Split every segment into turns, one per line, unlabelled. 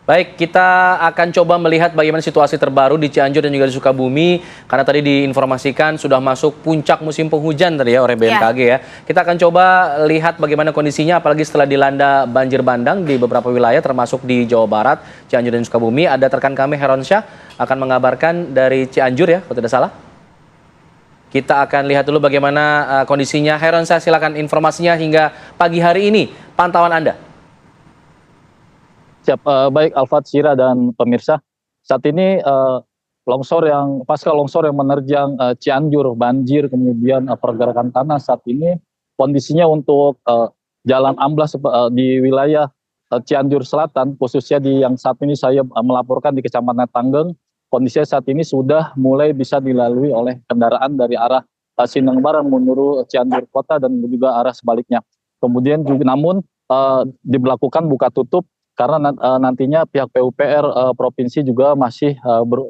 Baik, kita akan coba melihat bagaimana situasi terbaru di Cianjur dan juga di Sukabumi. Karena tadi diinformasikan sudah masuk puncak musim penghujan tadi ya oleh
Ya,
BMKG ya. Kita akan coba lihat bagaimana kondisinya apalagi setelah dilanda banjir bandang di beberapa wilayah termasuk di Jawa Barat, Cianjur dan Sukabumi. Ada rekan kami Heron Syah akan mengabarkan dari Cianjur ya, kalau tidak salah. Kita akan lihat dulu bagaimana kondisinya. Heron Syah, silakan informasinya hingga pagi hari ini. Pantauan Anda.
Siap, baik Alfat, Sira, dan pemirsa. Saat ini pasca longsor yang menerjang Cianjur, banjir, kemudian pergerakan tanah saat ini kondisinya untuk jalan amblas di wilayah Cianjur Selatan, khususnya di yang saat ini saya melaporkan di Kecamatan Tanggeng, kondisinya saat ini sudah mulai bisa dilalui oleh kendaraan dari arah Sindang Barang menuju Cianjur Kota dan juga arah sebaliknya. Kemudian juga namun diberlakukan buka tutup karena nantinya pihak PUPR provinsi juga masih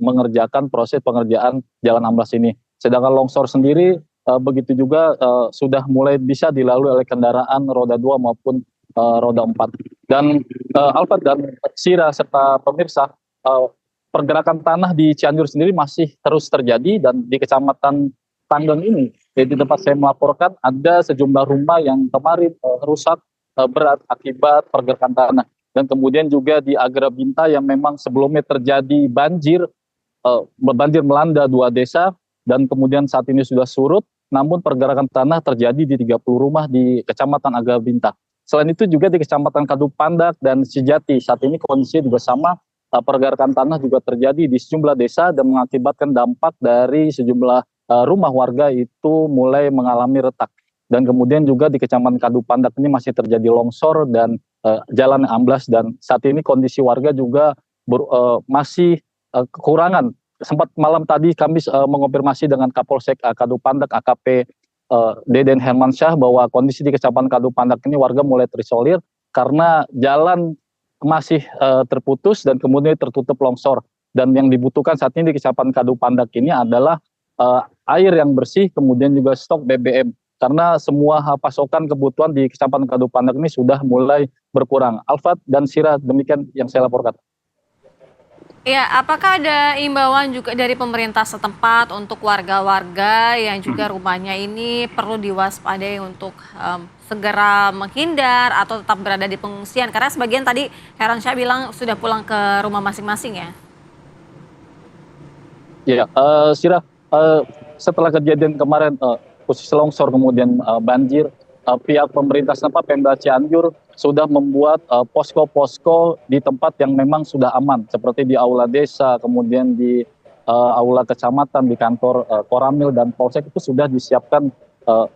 mengerjakan proses pengerjaan jalan amblas ini. Sedangkan longsor sendiri begitu juga sudah mulai bisa dilalui oleh kendaraan roda 2 maupun roda 4. Dan Alfred dan Sira serta pemirsa, pergerakan tanah di Cianjur sendiri masih terus terjadi, dan di Kecamatan Tanggeng ini, di tempat saya melaporkan, ada sejumlah rumah yang kemarin rusak berat akibat pergerakan tanah. Dan kemudian juga di Agrabinta yang memang sebelumnya terjadi banjir melanda 2 desa, dan kemudian saat ini sudah surut, namun pergerakan tanah terjadi di 30 rumah di Kecamatan Agrabinta. Selain itu juga di Kecamatan Kadupandak dan Sejati, saat ini kondisinya juga sama, pergerakan tanah juga terjadi di sejumlah desa dan mengakibatkan dampak dari sejumlah rumah warga itu mulai mengalami retak. Dan kemudian juga di Kecamatan Kadupandak ini masih terjadi longsor dan jalan yang amblas, dan saat ini kondisi warga juga masih kekurangan. Sempat malam tadi kami mengonfirmasi dengan Kapolsek Kadupandak AKP Deden Hermansyah bahwa kondisi di Kecamatan Kadupandak ini warga mulai terisolir karena jalan masih terputus dan kemudian tertutup longsor. Dan yang dibutuhkan saat ini di Kecamatan Kadupandak ini adalah air yang bersih, kemudian juga stok BBM. Karena semua pasokan kebutuhan di Kecamatan Kadupandak ini sudah mulai berkurang. Alfat dan Sira, demikian yang saya laporkan.
ya, apakah ada imbauan juga dari pemerintah setempat untuk warga-warga yang juga rumahnya ini perlu diwaspadai untuk segera menghindar atau tetap berada di pengungsian? Karena sebagian tadi Heron Syah bilang sudah pulang ke rumah masing-masing ya.
Ya, Sira, setelah kejadian kemarin khusus longsor kemudian banjir, pihak pemerintah setempat Pemda Cianjur sudah membuat posko-posko di tempat yang memang sudah aman, seperti di aula desa, kemudian di aula kecamatan, di kantor Koramil dan Polsek itu sudah disiapkan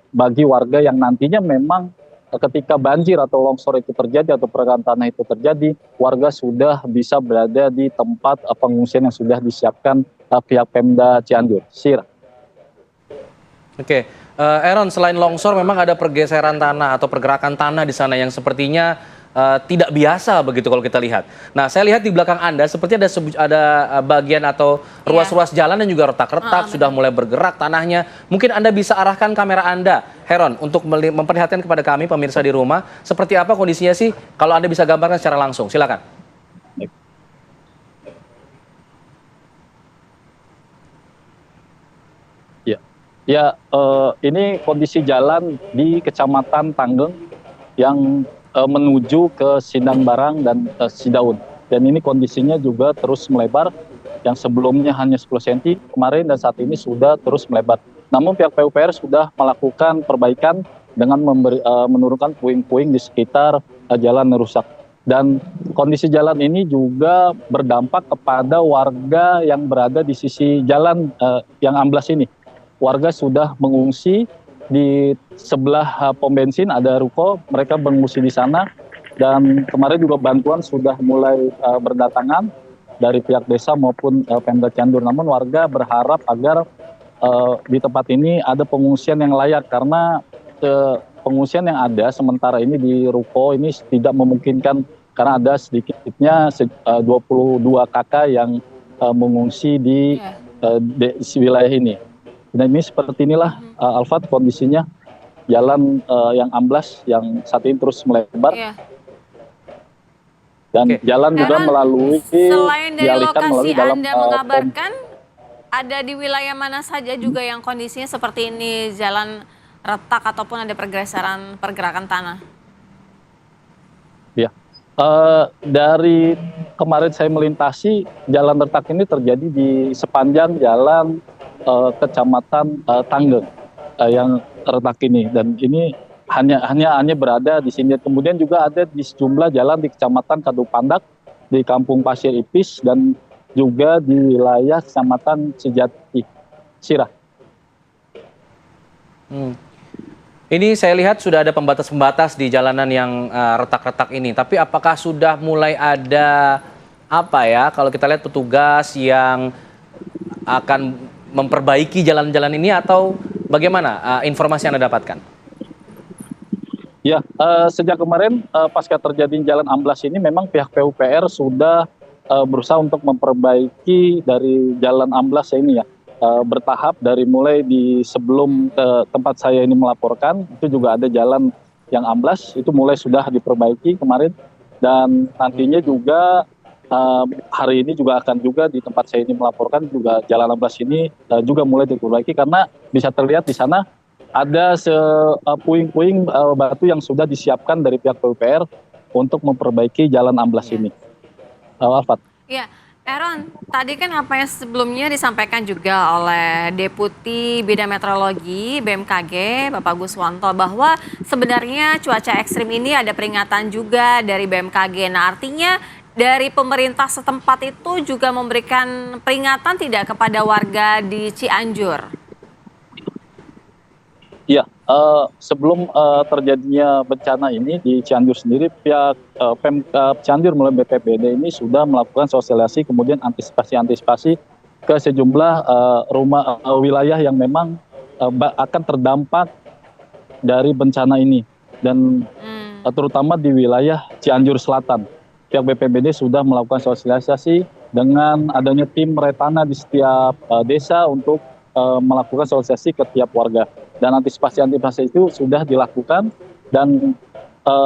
bagi warga yang nantinya memang ketika banjir atau longsor itu terjadi atau pergerakan tanah itu terjadi, warga sudah bisa berada di tempat pengungsian yang sudah disiapkan pihak Pemda Cianjur. Sir.
Oke, Aaron, selain longsor memang ada pergeseran tanah atau pergerakan tanah di sana yang sepertinya tidak biasa begitu kalau kita lihat. Nah, saya lihat di belakang Anda seperti ada bagian atau ruas-ruas jalan yang juga retak-retak, sudah mulai bergerak tanahnya. Mungkin Anda bisa arahkan kamera Anda, Heron, untuk memperlihatkan kepada kami pemirsa di rumah seperti apa kondisinya sih, kalau Anda bisa gambarkan secara langsung. Silakan.
Ya, ini kondisi jalan di Kecamatan Tanggeng yang menuju ke Sindang Barang dan Sidaun. Dan ini kondisinya juga terus melebar, yang sebelumnya hanya 10 cm kemarin dan saat ini sudah terus melebar. Namun pihak PUPR sudah melakukan perbaikan dengan menurunkan puing-puing di sekitar jalan yang rusak. Dan kondisi jalan ini juga berdampak kepada warga yang berada di sisi jalan yang amblas ini. Warga sudah mengungsi di sebelah pom bensin, ada ruko, mereka mengungsi di sana. Dan kemarin juga bantuan sudah mulai berdatangan dari pihak desa maupun Pemda Cianjur. Namun warga berharap agar di tempat ini ada pengungsian yang layak, karena pengungsian yang ada sementara ini di ruko ini tidak memungkinkan, karena ada sedikitnya 22 kakak yang mengungsi di wilayah ini. Dan ini seperti inilah Alfat kondisinya, jalan yang amblas yang saat ini terus melebar. Dan
Oke.
jalan juga
Heran,
melalui
selain dari
dialihkan
lokasi
melalui dalam
Anda mengabarkan, ada di wilayah mana saja juga yang kondisinya seperti ini, jalan retak ataupun ada pergerakan tanah?
ya. Dari kemarin saya melintasi jalan retak ini terjadi di sepanjang jalan Kecamatan Tanggeng yang retak ini, dan ini hanya berada di sini. Kemudian juga ada di sejumlah jalan di Kecamatan Kadupandak, di Kampung Pasir Ipis, dan juga di wilayah Kecamatan Sejati Sirah.
Hmm. Ini saya lihat sudah ada pembatas-pembatas di jalanan yang retak-retak ini. Tapi apakah sudah mulai ada apa ya? Kalau kita lihat petugas yang akan memperbaiki jalan-jalan ini atau bagaimana informasi yang Anda dapatkan?
Ya, sejak kemarin pasca terjadi jalan amblas ini memang pihak PUPR sudah berusaha untuk memperbaiki dari jalan amblas ini ya. Bertahap dari mulai di sebelum tempat saya ini melaporkan, itu juga ada jalan yang amblas, itu mulai sudah diperbaiki kemarin. Dan nantinya juga hari ini juga akan juga di tempat saya ini melaporkan juga jalan amblas ini juga mulai diperbaiki, karena bisa terlihat di sana ada puing-puing batu yang sudah disiapkan dari pihak PUPR untuk memperbaiki jalan amblas ini. Alfat.
Ya, Aaron, tadi kan apa yang sebelumnya disampaikan juga oleh Deputi Bidang Meteorologi BMKG, Bapak Guswanto, bahwa sebenarnya cuaca ekstrim ini ada peringatan juga dari BMKG. Nah, artinya dari pemerintah setempat itu juga memberikan peringatan tidak kepada warga di Cianjur?
Ya, sebelum terjadinya bencana ini di Cianjur sendiri, pihak Pemkab Cianjur melalui BPBD ini sudah melakukan sosialisasi, kemudian antisipasi ke sejumlah wilayah yang memang akan terdampak dari bencana ini, dan terutama di wilayah Cianjur Selatan. Pihak BPBD sudah melakukan sosialisasi dengan adanya tim retana di setiap desa untuk melakukan sosialisasi ke tiap warga. Dan antisipasi itu sudah dilakukan, dan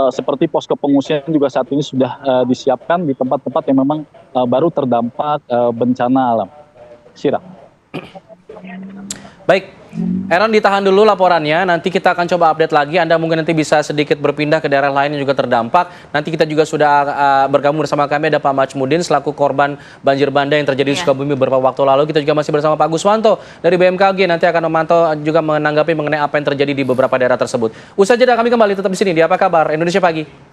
seperti posko pengungsian juga saat ini sudah disiapkan di tempat-tempat yang memang baru terdampak bencana alam. Sirah.
Baik, Aaron ditahan dulu laporannya, nanti kita akan coba update lagi. Anda mungkin nanti bisa sedikit berpindah ke daerah lain yang juga terdampak. Nanti kita juga sudah bergabung bersama kami, ada Pak Majmudin selaku korban banjir bandang yang terjadi di Sukabumi beberapa waktu lalu. Kita juga masih bersama Pak Guswanto dari BMKG, nanti akan memantau juga menanggapi mengenai apa yang terjadi di beberapa daerah tersebut. Usai jeda kami kembali tetap di sini di Apa Kabar Indonesia Pagi.